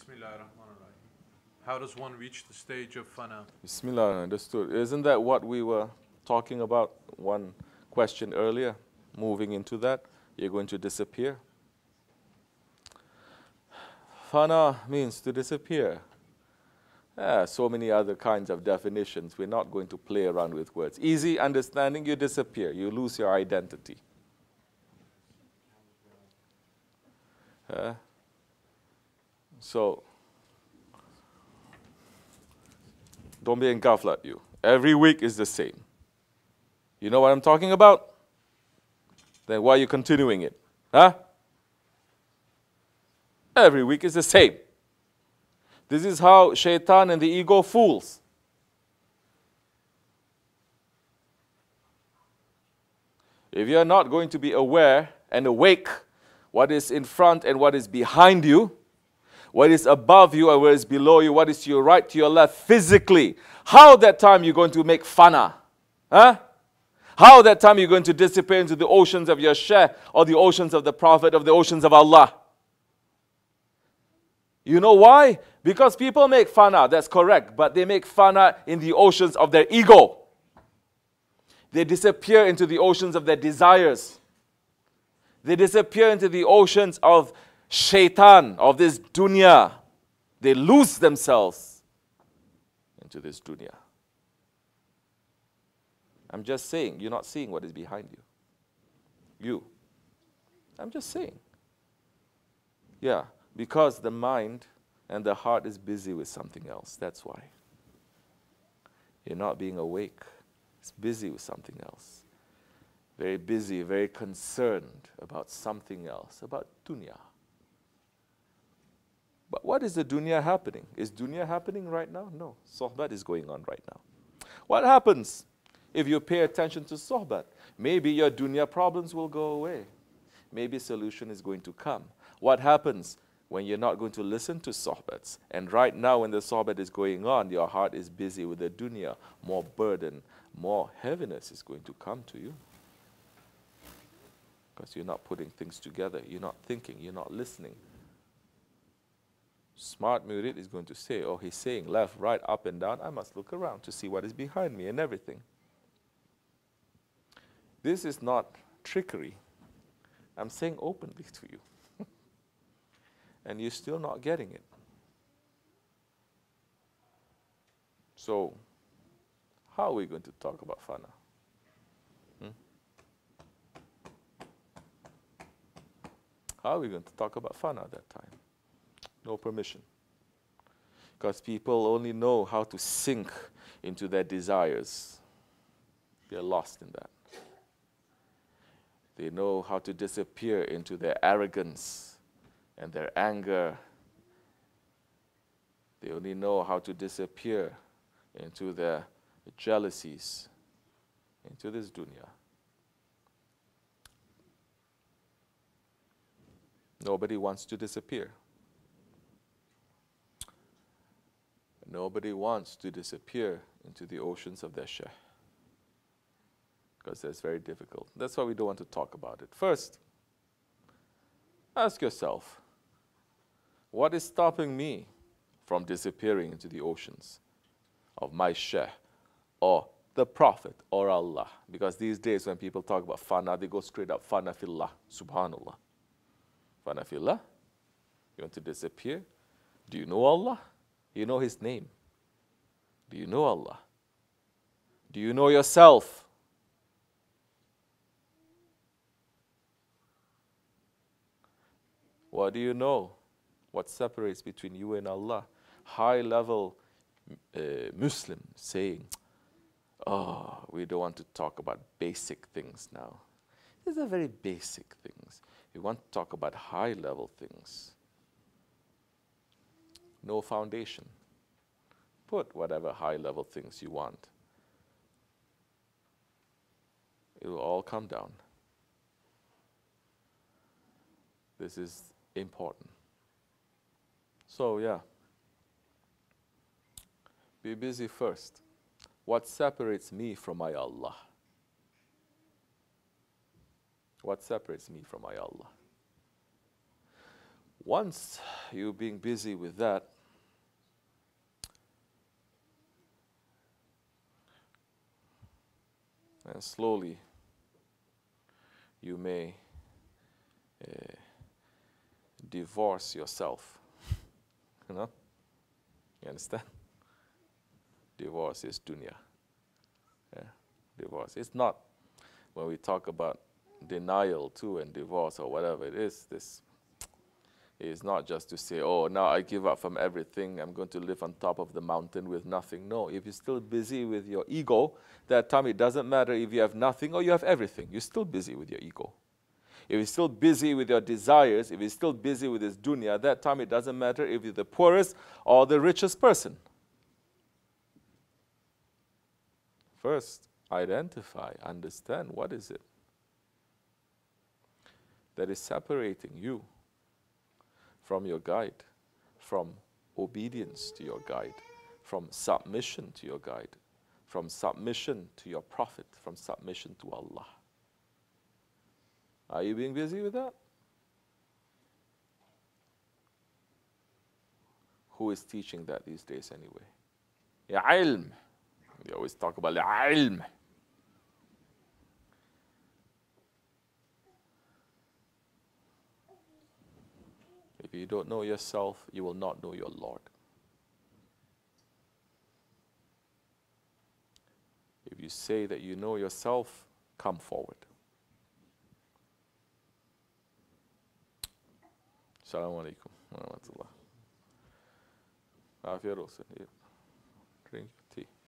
Bismillahirrahmanirrahim. How does one reach the stage of fana? Bismillah, understood. Isn't that what we were talking about one question earlier? Moving into that, you're going to disappear. Fana means to disappear. So many other kinds of definitions. We're not going to play around with words. Easy understanding, you disappear. You lose your identity. So, don't be engulfed, you. Every week is the same. You know what I'm talking about? Then why are you continuing it? Huh? Every week is the same. This is how shaitan and the ego fools. If you're not going to be aware and awake what is in front and what is behind you, what is above you and what is below you, what is to your right, to your left, physically, how that time you're going to make fana? Huh? How that time you're going to disappear into the oceans of your Shaykh or the oceans of the Prophet, of the oceans of Allah? You know why? Because people make fana, that's correct, but they make fana in the oceans of their ego. They disappear into the oceans of their desires. They disappear into the oceans of shaitan, of this dunya. They lose themselves into this dunya. I'm just saying, you're not seeing what is behind you. I'm just saying. Yeah, because the mind and the heart is busy with something else. That's why. You're not being awake. It's busy with something else. Very busy, very concerned about something else, about dunya. But what is the dunya happening? Is dunya happening right now? No. Sohbat is going on right now. What happens if you pay attention to sohbat? Maybe your dunya problems will go away. Maybe a solution is going to come. What happens when you're not going to listen to sohbats? And right now when the sohbat is going on, your heart is busy with the dunya. More burden, more heaviness is going to come to you. Because you're not putting things together. You're not thinking. You're not listening. Smart murid is going to say, oh, he's saying left, right, up and down. I must look around to see what is behind me and everything. This is not trickery. I'm saying openly to you. And you're still not getting it. So, how are we going to talk about fana? How are we going to talk about fana at that time? No permission. Because people only know how to sink into their desires. They're lost in that. They know how to disappear into their arrogance and their anger. They only know how to disappear into their jealousies, into this dunya. Nobody wants to disappear. Nobody wants to disappear into the oceans of their Shaykh. Because that's very difficult. That's why we don't want to talk about it. First, ask yourself, what is stopping me from disappearing into the oceans of my Shaykh or the Prophet or Allah? Because these days when people talk about fana, they go straight up, fana fillah, subhanallah. Fana fillah? You want to disappear? Do you know Allah? You know His name. Do you know Allah? Do you know yourself? What do you know? What separates between you and Allah? High-level Muslim saying, oh, we don't want to talk about basic things now. These are very basic things. We want to talk about high-level things. No foundation. Put whatever high-level things you want. It will all come down. This is important. So, yeah. Be busy first. What separates me from my Allah? What separates me from my Allah? Once you being busy with that, and slowly you may divorce yourself. You know? You understand? Divorce is dunya. Yeah, divorce. It's not, when we talk about denial too and divorce or whatever it is, this is not just to say, oh, now I give up from everything, I'm going to live on top of the mountain with nothing. No, if you're still busy with your ego, that time it doesn't matter if you have nothing or you have everything. You're still busy with your ego. If you're still busy with your desires, if you're still busy with this dunya, that time it doesn't matter if you're the poorest or the richest person. First, identify, understand what is it that is separating you from your guide, from obedience to your guide, from submission to your guide, from submission to your Prophet, from submission to Allah. Are you being busy with that? Who is teaching that these days anyway? Ya ilm. We always talk about the ilm. If you don't know yourself, you will not know your Lord. If you say that you know yourself, come forward. Assalamu alaikum wa rahmatullah. Afiyat olsun. Drink.